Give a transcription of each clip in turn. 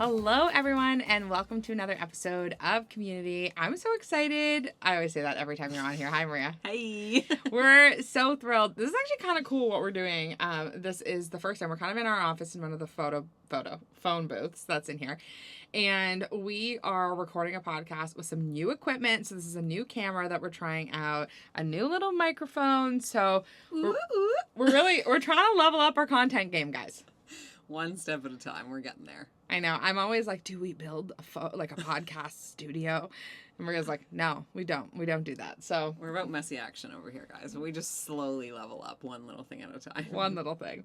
Hello, everyone, and welcome to another episode of Community. I'm so excited. I always say that every time you're on here. Hi, Maria. Hey. We're so thrilled. This is actually kind of cool what we're doing. This is the first time. We're kind of in our office in one of the phone booths that's in here. And we are recording a podcast with some new equipment. So this is a new camera that we're trying out, a new little microphone. So we're trying to level up our content game, guys. One step at a time. We're getting there. I know. I'm always like, do we build a podcast studio? And Maria's like, no, we don't. We don't do that. So we're about messy action over here, guys. We just slowly level up one little thing at a time. One little thing.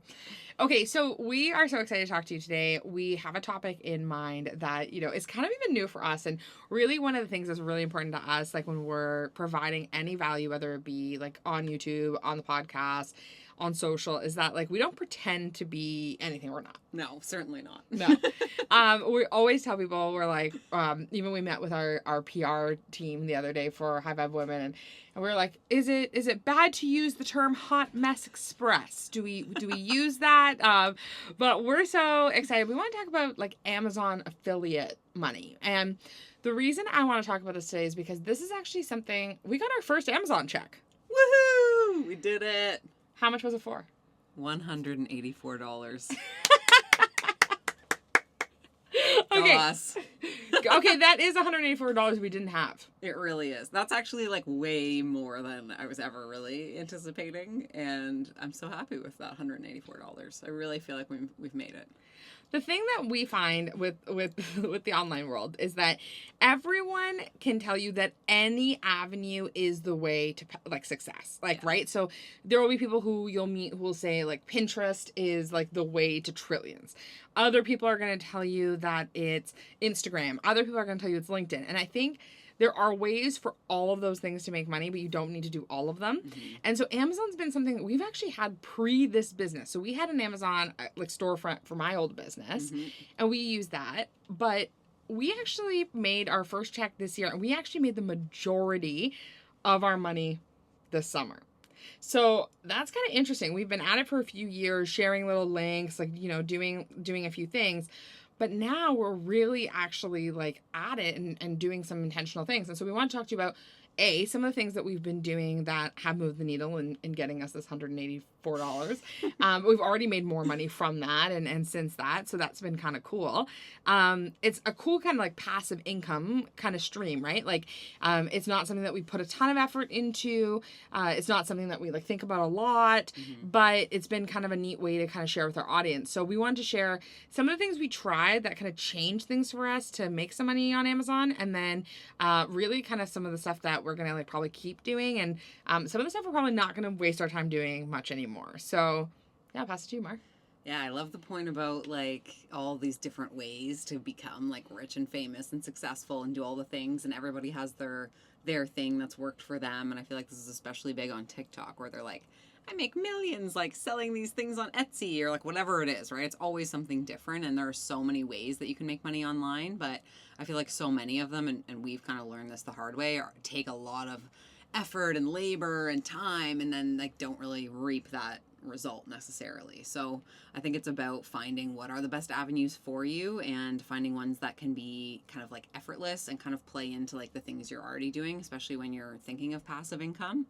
Okay, so we are so excited to talk to you today. We have a topic in mind that, is kind of even new for us. And really one of the things that's really important to us, like when we're providing any value, whether it be like on YouTube, on the podcast, on social, is that like we don't pretend to be anything we're not. No, certainly not. No. We always tell people, we're like, even we met with our PR team the other day for High Vibe Women, and we were like, is it bad to use the term hot mess express? Do we use that? But we're so excited. We want to talk about like Amazon affiliate money. And the reason I want to talk about this today is because this is actually something, we got our first Amazon check. Woohoo! We did it. How much was it for? $184. Okay. Okay, that is $184 we didn't have. It really is. That's actually like way more than I was ever really anticipating, and I'm so happy with that $184. I really feel like we've made it. The thing that we find with the online world is that everyone can tell you that any avenue is the way to like success, like, yeah. Right? So there will be people who you'll meet who will say like Pinterest is like the way to trillions. Other people are going to tell you that it's Instagram. Other people are going to tell you it's LinkedIn. And I think there are ways for all of those things to make money, but you don't need to do all of them. Mm-hmm. And so Amazon's been something that we've actually had pre this business. So we had an Amazon like storefront for my old business, mm-hmm. and we used that. But we actually made our first check this year, and we actually made the majority of our money this summer. So that's kind of interesting. We've been at it for a few years, sharing little links, like, doing a few things. But now we're really actually like at it and doing some intentional things. And so we want to talk to you about some of the things that we've been doing that have moved the needle in getting us this $184. We've already made more money from that and since that. So that's been kind of cool. It's a cool kind of like passive income kind of stream, right? Like it's not something that we put a ton of effort into. It's not something that we like think about a lot, mm-hmm. but it's been kind of a neat way to kind of share with our audience. So we wanted to share some of the things we tried that kind of changed things for us to make some money on Amazon. And then really kind of some of the stuff that we're going to like probably keep doing. And some of the stuff we're probably not going to waste our time doing much anymore. So yeah, I'll pass it to you, Mark. Yeah, I love the point about like all these different ways to become like rich and famous and successful and do all the things, and everybody has their thing that's worked for them. And I feel like this is especially big on TikTok, where they're like, I make millions like selling these things on Etsy or like whatever it is, right? It's always something different, and there are so many ways that you can make money online, but I feel like so many of them, and we've kind of learned this the hard way, take a lot of effort and labor and time, and then like don't really reap that result necessarily. So I think it's about finding what are the best avenues for you and finding ones that can be kind of like effortless and kind of play into like the things you're already doing, especially when you're thinking of passive income.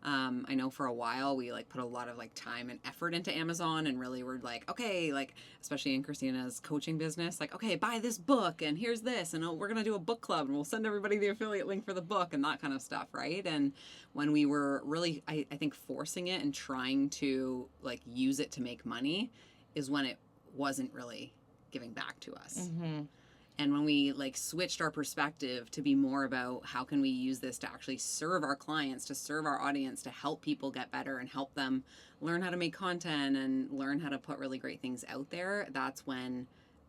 I know for a while we like put a lot of like time and effort into Amazon, and really we're like, okay, like especially in Kristina's coaching business, like, okay, buy this book and here's this, and we're gonna do a book club and we'll send everybody the affiliate link for the book and that kind of stuff, right? And when we were really, I think forcing it and trying to like use it to make money is when it wasn't really giving back to us. Mm-hmm. And when we like switched our perspective to be more about how can we use this to actually serve our clients, to serve our audience, to help people get better and help them learn how to make content and learn how to put really great things out there, that's when,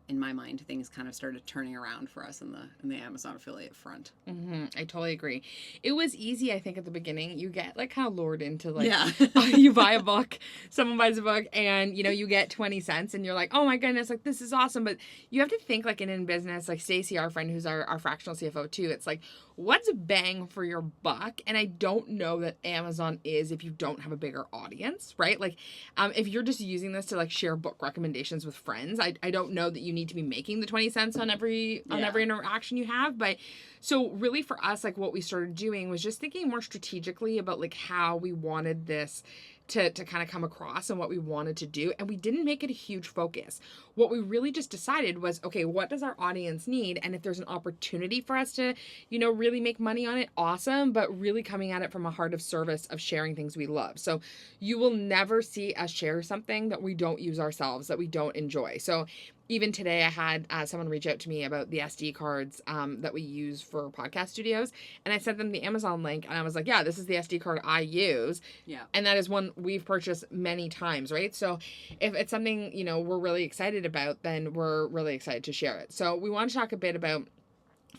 in my mind, things kind of started turning around for us in the Amazon affiliate front. Mm-hmm. I totally agree. It was easy, I think, at the beginning. You get like kind of lured into like, yeah. You buy a book, someone buys a book, and you get 20 cents, and you're like, oh my goodness, like this is awesome. But you have to think like in business, like Stacy, our friend, who's our fractional CFO too. It's like, what's bang for your buck? And I don't know that Amazon is if you don't have a bigger audience, right? Like, if you're just using this to like share book recommendations with friends, I don't know that you need to be making the 20 cents on every interaction you have. But so really for us, like what we started doing was just thinking more strategically about like how we wanted this to kind of come across and what we wanted to do. And we didn't make it a huge focus. What we really just decided was, okay, what does our audience need? And if there's an opportunity for us to, you know, really make money on it, awesome. But really coming at it from a heart of service of sharing things we love. So you will never see us share something that we don't use ourselves, that we don't enjoy. So even today, I had someone reach out to me about the SD cards that we use for podcast studios. And I sent them the Amazon link. And I was like, yeah, this is the SD card I use. Yeah. And that is one we've purchased many times, right? So if it's something, you know, we're really excited about, then we're really excited to share it. So we want to talk a bit about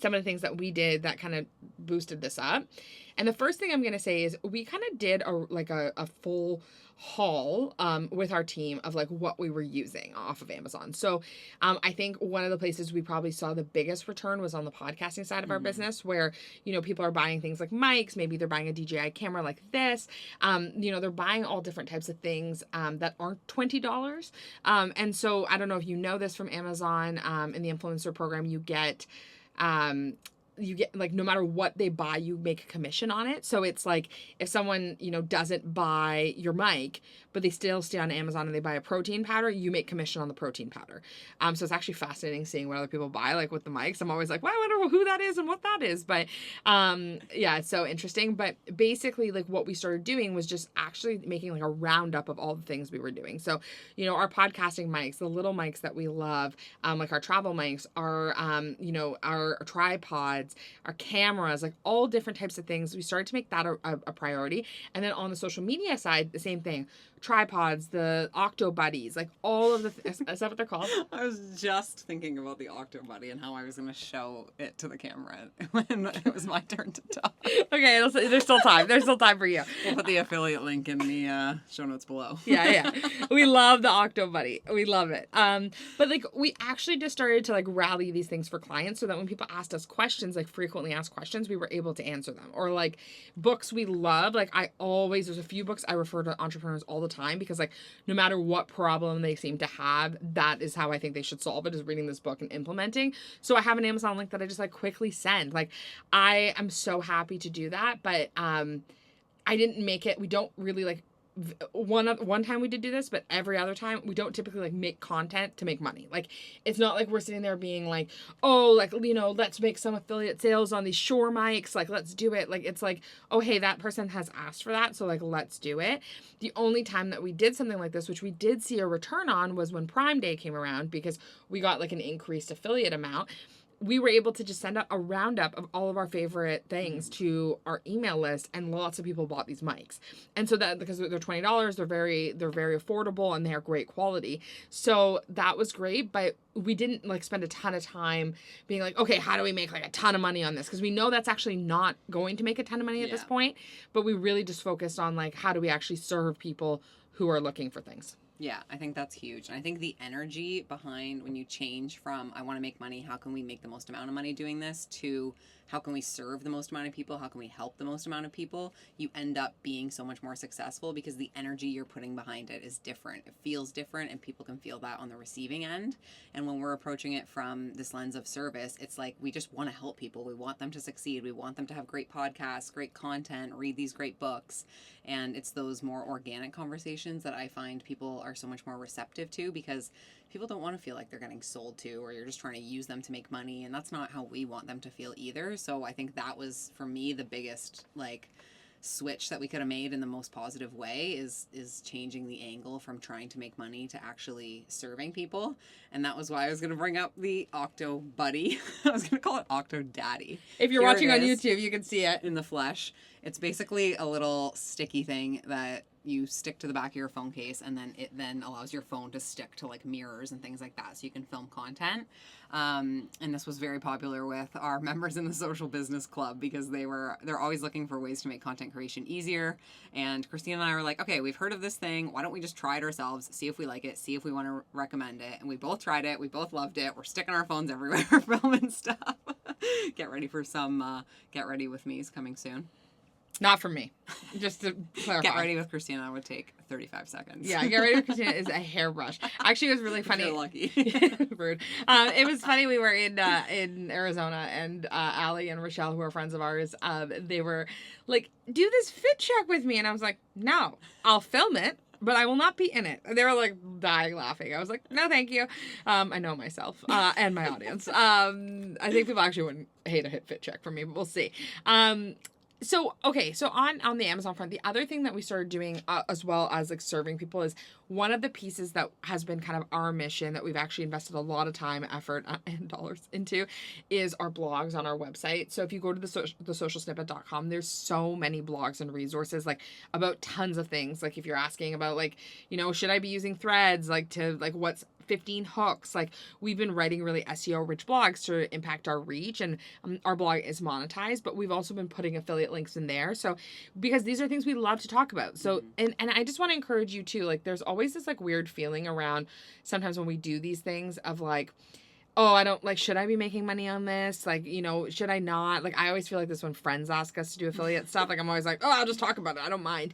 some of the things that we did that kind of boosted this up. And the first thing I'm going to say is we kind of did a full haul with our team of like what we were using off of Amazon. So I think one of the places we probably saw the biggest return was on the podcasting side of our business, where, you know, people are buying things like mics, maybe they're buying a DJI camera like this, you know, they're buying all different types of things that aren't $20. And so I don't know if you know this from Amazon, in the influencer program, you get like no matter what they buy, you make a commission on it. So it's like if someone, you know, doesn't buy your mic, but they still stay on Amazon and they buy a protein powder, you make commission on the protein powder. So it's actually fascinating seeing what other people buy, like with the mics. I'm always like, well, I wonder who that is and what that is. But yeah, it's so interesting. But basically, like what we started doing was just actually making like a roundup of all the things we were doing. So, you know, our podcasting mics, the little mics that we love, like our travel mics, our, you know, our tripods, our cameras, like all different types of things. We started to make that a priority. And then on the social media side, the same thing. Tripods, the Octo Buddies, like all of the is that what they're called? I was just thinking about the Octo Buddy and how I was going to show it to the camera when it was my turn to talk. Okay, there's still time. There's still time for you. We'll put the affiliate link in the show notes below. Yeah. We love the Octo Buddy. We love it. But like we actually just started to like rally these things for clients so that when people asked us questions, like frequently asked questions, we were able to answer them. Or like books we love. Like there's a few books I refer to entrepreneurs all the time because like no matter what problem they seem to have, that is how I think they should solve it, is reading this book and implementing. So I have an Amazon link that I just like quickly send. Like I am so happy to do that, but I didn't make it. We don't really like one time we did do this, but every other time we don't typically like make content to make money. Like it's not like we're sitting there being like, oh, like, you know, let's make some affiliate sales on these Shure mics, like let's do it. Like it's like, oh hey, that person has asked for that, so like let's do it. The only time that we did something like this, which we did see a return on, was when Prime Day came around, because we got like an increased affiliate amount. We were able to just send out a roundup of all of our favorite things to our email list, and lots of people bought these mics. And so that, because they're $20, they're very affordable and they are great quality. So that was great, but we didn't like spend a ton of time being like, okay, how do we make like a ton of money on this? Because we know that's actually not going to make a ton of money at this point, but we really just focused on like, how do we actually serve people who are looking for things? Yeah, I think that's huge. And I think the energy behind when you change from, I want to make money, how can we make the most amount of money doing this, to how can we serve the most amount of people, how can we help the most amount of people, you end up being so much more successful because the energy you're putting behind it is different. It feels different, and people can feel that on the receiving end. And when we're approaching it from this lens of service, it's like we just want to help people. We want them to succeed. We want them to have great podcasts, great content, read these great books. And it's those more organic conversations that I find people are so much more receptive to, because people don't want to feel like they're getting sold to, or you're just trying to use them to make money. And that's not how we want them to feel either. So I think that was, for me, the biggest like switch that we could have made in the most positive way is changing the angle from trying to make money to actually serving people. And that was why I was going to bring up the Octo Buddy. I was going to call it Octo Daddy. If you're watching on YouTube, you can see it in the flesh. It's basically a little sticky thing that you stick to the back of your phone case, and then it then allows your phone to stick to like mirrors and things like that, so you can film content. And this was very popular with our members in the Social Business Club, because they're always looking for ways to make content creation easier. And Kristina and I were like, okay, we've heard of this thing. Why don't we just try it ourselves, see if we like it, see if we want to recommend it. And we both tried it. We both loved it. We're sticking our phones everywhere filming stuff. Get ready for some Get Ready With Me's coming soon. Not for me. Just to clarify. Get ready with Kristina would take 35 seconds. Yeah, get ready with Kristina is a hairbrush. Actually, it was really funny. You're lucky. Rude. It was funny. We were in Arizona, and Allie and Rochelle, who are friends of ours, they were like, "Do this fit check with me," and I was like, "No, I'll film it, but I will not be in it." They were like dying laughing. I was like, "No, thank you." I know myself and my audience. I think people actually wouldn't hate a fit check from me, but we'll see. So on the Amazon front, the other thing that we started doing as well as like serving people is one of the pieces that has been kind of our mission that we've actually invested a lot of time, effort, and dollars into is our blogs on our website. So if you go to thesocialsnippet.com, there's so many blogs and resources like about tons of things. Like if you're asking about like, should I be using threads, like to like what's 15 hooks, like we've been writing really SEO rich blogs to impact our reach, and our blog is monetized, but we've also been putting affiliate links in there. So because these are things we love to talk about. So and I just want to encourage you too, like there's always this like weird feeling around sometimes when we do these things of like, oh, I don't like, should I be making money on this? Like, should I not? Like, I always feel like this when friends ask us to do affiliate stuff. Like, I'm always like, oh, I'll just talk about it. I don't mind.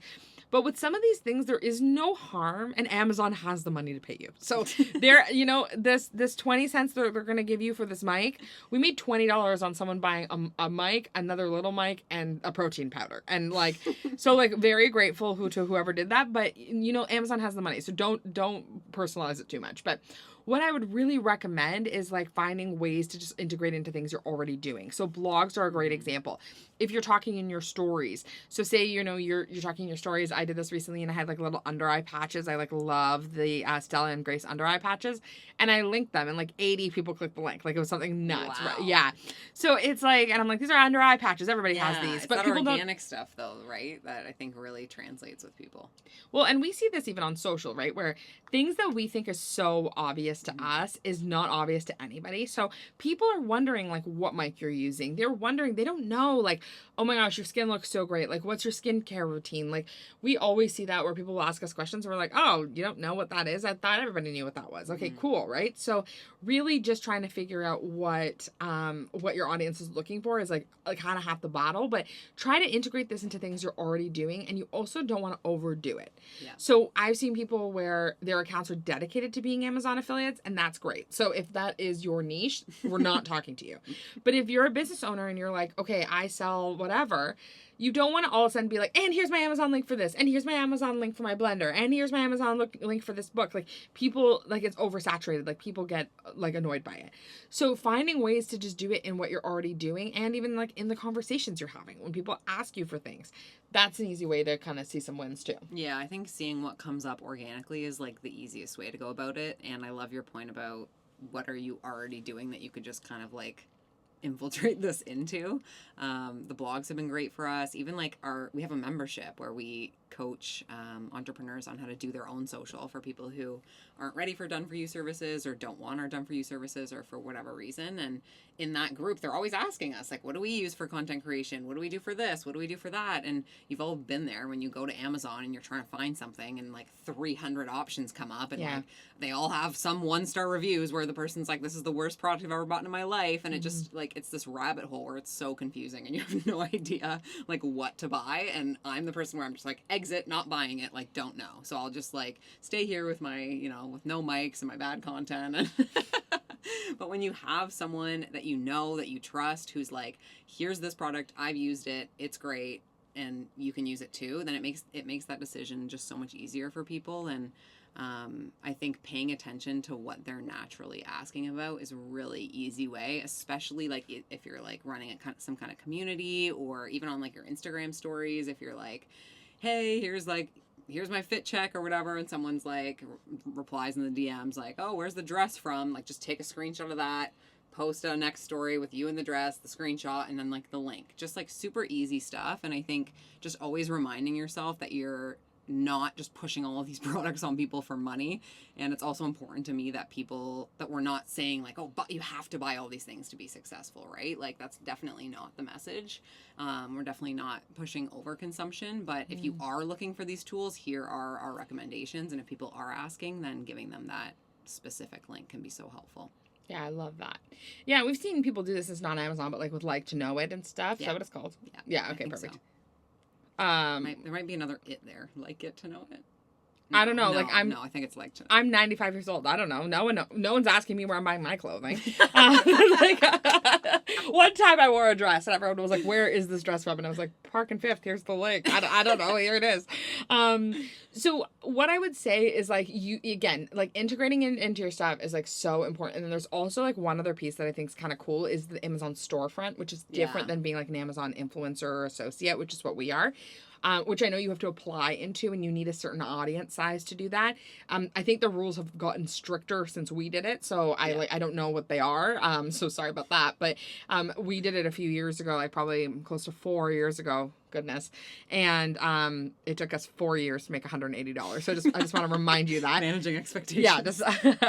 But with some of these things, there is no harm, and Amazon has the money to pay you. So there, this 20 cents they're going to give you for this mic, we made $20 on someone buying a mic, another little mic, and a protein powder. And like, so like very grateful to whoever did that. But Amazon has the money, so don't personalize it too much. But what I would really recommend is like finding ways to just integrate into things you're already doing. So blogs are a great example. If you're talking in your stories, so say you're talking in your stories. I did this recently, and I had like little under eye patches. I like love the Stella and Grace under eye patches, and I linked them, and like 80 people clicked the link. Like it was something nuts, wow. Right? Yeah. So it's like, and I'm like, these are under eye patches. Everybody has these, but people organic stuff though, right? That I think really translates with people. Well, and we see this even on social, right? Where things that we think is so obvious to us is not obvious to anybody. So people are wondering like what mic you're using. They're wondering, they don't know like, oh my gosh, your skin looks so great. Like what's your skincare routine? Like we always see that where people will ask us questions and we're like, oh, you don't know what that is? I thought everybody knew what that was. Okay, cool, right? So really just trying to figure out what your audience is looking for is like kind of half the battle, but try to integrate this into things you're already doing, and you also don't want to overdo it. Yeah. So I've seen people where their accounts are dedicated to being Amazon affiliates, and that's great. So if that is your niche, we're not talking to you. But if you're a business owner and you're like, okay, I sell whatever, you don't want to all of a sudden be like, and here's my Amazon link for this, and here's my Amazon link for my blender, and here's my Amazon link for this book. Like people, like it's oversaturated. Like people get like annoyed by it. So finding ways to just do it in what you're already doing, and even like in the conversations you're having when people ask you for things, that's an easy way to kind of see some wins too. Yeah, I think seeing what comes up organically is like the easiest way to go about it. And I love your point about what are you already doing that you could just kind of like infiltrate this into. The blogs have been great for us. Even like we have a membership where we coach entrepreneurs on how to do their own social for people who aren't ready for done for you services or don't want our done for you services or for whatever reason. And in that group, they're always asking us like, what do we use for content creation? What do we do for this? What do we do for that? And you've all been there when you go to Amazon and you're trying to find something and like 300 options come up and like they all have some 1-star reviews where the person's like, this is the worst product I've ever bought in my life. And it just like, it's this rabbit hole where it's so confusing and you have no idea like what to buy. And I'm the person where I'm just like, exit, not buying it, like don't know. So I'll just like stay here with my, with no mics and my bad content. But when you have someone that that you trust, who's like, here's this product, I've used it, it's great, and you can use it too, then it makes that decision just so much easier for people. And I think paying attention to what they're naturally asking about is a really easy way, especially like if you're like running some kind of community, or even on like your Instagram stories, if you're like, hey, here's my fit check or whatever, and someone's like replies in the DMs like, oh, where's the dress from? Like just take a screenshot of that, post a next story with you in the dress, the screenshot, and then like the link. Just like super easy stuff. And I think just always reminding yourself that you're not just pushing all of these products on people for money. And it's also important to me that we're not saying like, oh, but you have to buy all these things to be successful, right? Like that's definitely not the message. We're definitely not pushing overconsumption, but if you are looking for these tools, here are our recommendations. And if people are asking, then giving them that specific link can be so helpful. Yeah, I love that. Yeah, we've seen people do this as non-Amazon, but like with like to know it and stuff. Is that what it's called? Yeah. Okay, perfect. So. There might be another it there. Like it to know it. I don't know. No, I think it's like to know. I'm 95 years old. I don't know. No one's asking me where I'm buying my clothing. One time I wore a dress and everyone was like, "Where is this dress from?" And I was like, "Park and Fifth. Here's the link." I don't know. Here it is. So what I would say is like integrating it into your stuff is like so important. And then there's also like one other piece that I think is kind of cool is the Amazon storefront, which is different than being like an Amazon influencer or associate, which is what we are. Which I know you have to apply into, and you need a certain audience size to do that. I think the rules have gotten stricter since we did it, so I don't know what they are. So sorry about that, but we did it a few years ago, like probably close to 4 years ago. Goodness, and it took us 4 years to make $180. So I just want to remind you that managing expectations. Yeah,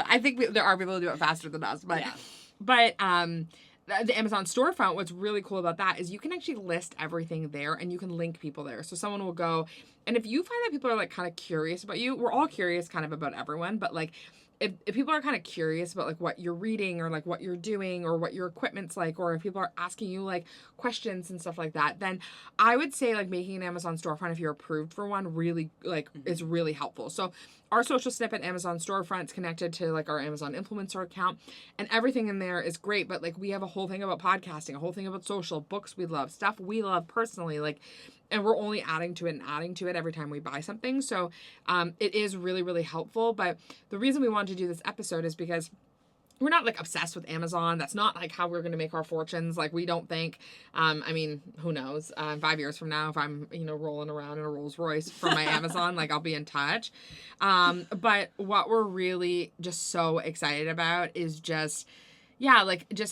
I think there are people who do it faster than us, but the Amazon storefront, what's really cool about that is you can actually list everything there and you can link people there. So someone will go, and if you find that people are like kind of curious about you, we're all curious kind of about everyone, but like if people are kind of curious about like what you're reading or like what you're doing or what your equipment's like, or if people are asking you like questions and stuff like that, then I would say like making an Amazon storefront, if you're approved for one, really like is really helpful. So our social snippet Amazon storefront's connected to like our Amazon influencer account, and everything in there is great. But like we have a whole thing about podcasting, a whole thing about social, books we love, stuff we love personally, like, and we're only adding to it every time we buy something. So it is really, really helpful. But the reason we wanted to do this episode is because we're not like obsessed with Amazon. That's not like how we're going to make our fortunes. Like we don't think, I mean, who knows, 5 years from now, if I'm, rolling around in a Rolls Royce for my Amazon, like I'll be in touch. But what we're really just so excited about is just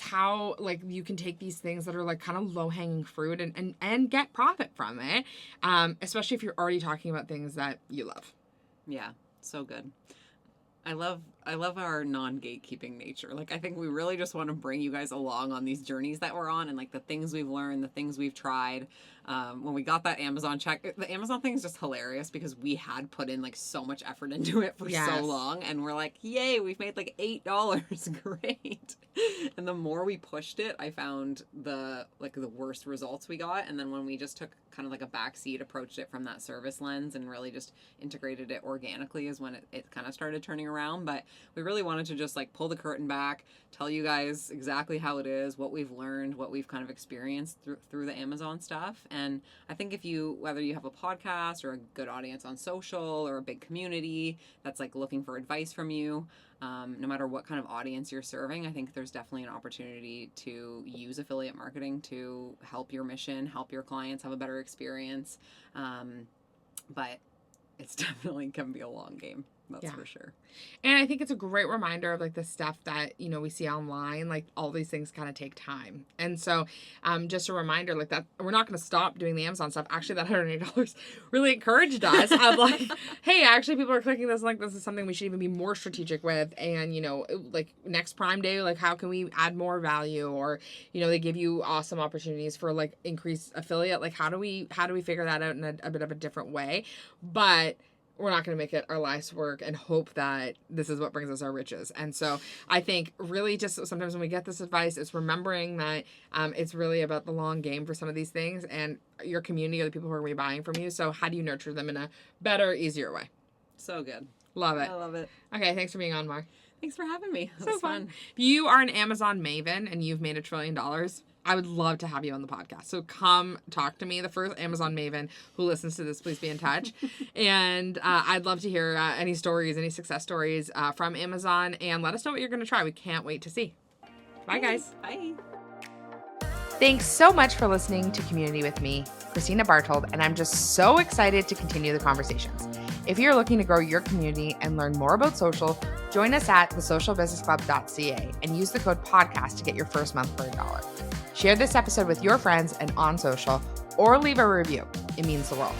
how like you can take these things that are like kind of low hanging fruit and get profit from it. Especially if you're already talking about things that you love. Yeah. So good. I love our non-gatekeeping nature. Like, I think we really just want to bring you guys along on these journeys that we're on and like the things we've learned, the things we've tried. When we got that Amazon check, the Amazon thing is just hilarious because we had put in like so much effort into it for so long, and we're like, yay, we've made like $8. Great. And the more we pushed it, I found the worst results we got. And then when we just took kind of like a backseat, approached it from that service lens and really just integrated it organically is when it kind of started turning around. But we really wanted to just like pull the curtain back, tell you guys exactly how it is, what we've learned, what we've kind of experienced through the Amazon stuff. And I think whether you have a podcast or a good audience on social or a big community that's like looking for advice from you, no matter what kind of audience you're serving, I think there's definitely an opportunity to use affiliate marketing to help your mission, help your clients have a better experience. But it's definitely can be a long game. That's for sure. And I think it's a great reminder of like the stuff that, we see online, like all these things kind of take time. And so just a reminder like that we're not going to stop doing the Amazon stuff. Actually, that $180 really encouraged us. I'm like, hey, actually people are clicking this, like this is something we should even be more strategic with. And, like next Prime Day, like how can we add more value? Or, they give you awesome opportunities for like increased affiliate. Like how do we figure that out in a bit of a different way? But we're not going to make it our life's work and hope that this is what brings us our riches. And so I think really just sometimes when we get this advice, it's remembering that it's really about the long game for some of these things, and your community are the people who are going to be buying from you. So how do you nurture them in a better, easier way? So good. Love it. I love it. Okay. Thanks for being on, Mar. Thanks for having me. So fun. If you are an Amazon maven and you've made $1 trillion, I would love to have you on the podcast. So come talk to me. The first Amazon maven who listens to this, please be in touch. And I'd love to hear any stories, any success stories from Amazon, and let us know what you're going to try. We can't wait to see. Bye, guys. Bye. Thanks so much for listening to Community with me, Kristina Bartold, and I'm just so excited to continue the conversations. If you're looking to grow your community and learn more about social, join us at thesocialbusinessclub.ca and use the code podcast to get your first month for $1. Share this episode with your friends and on social, or leave a review. It means the world.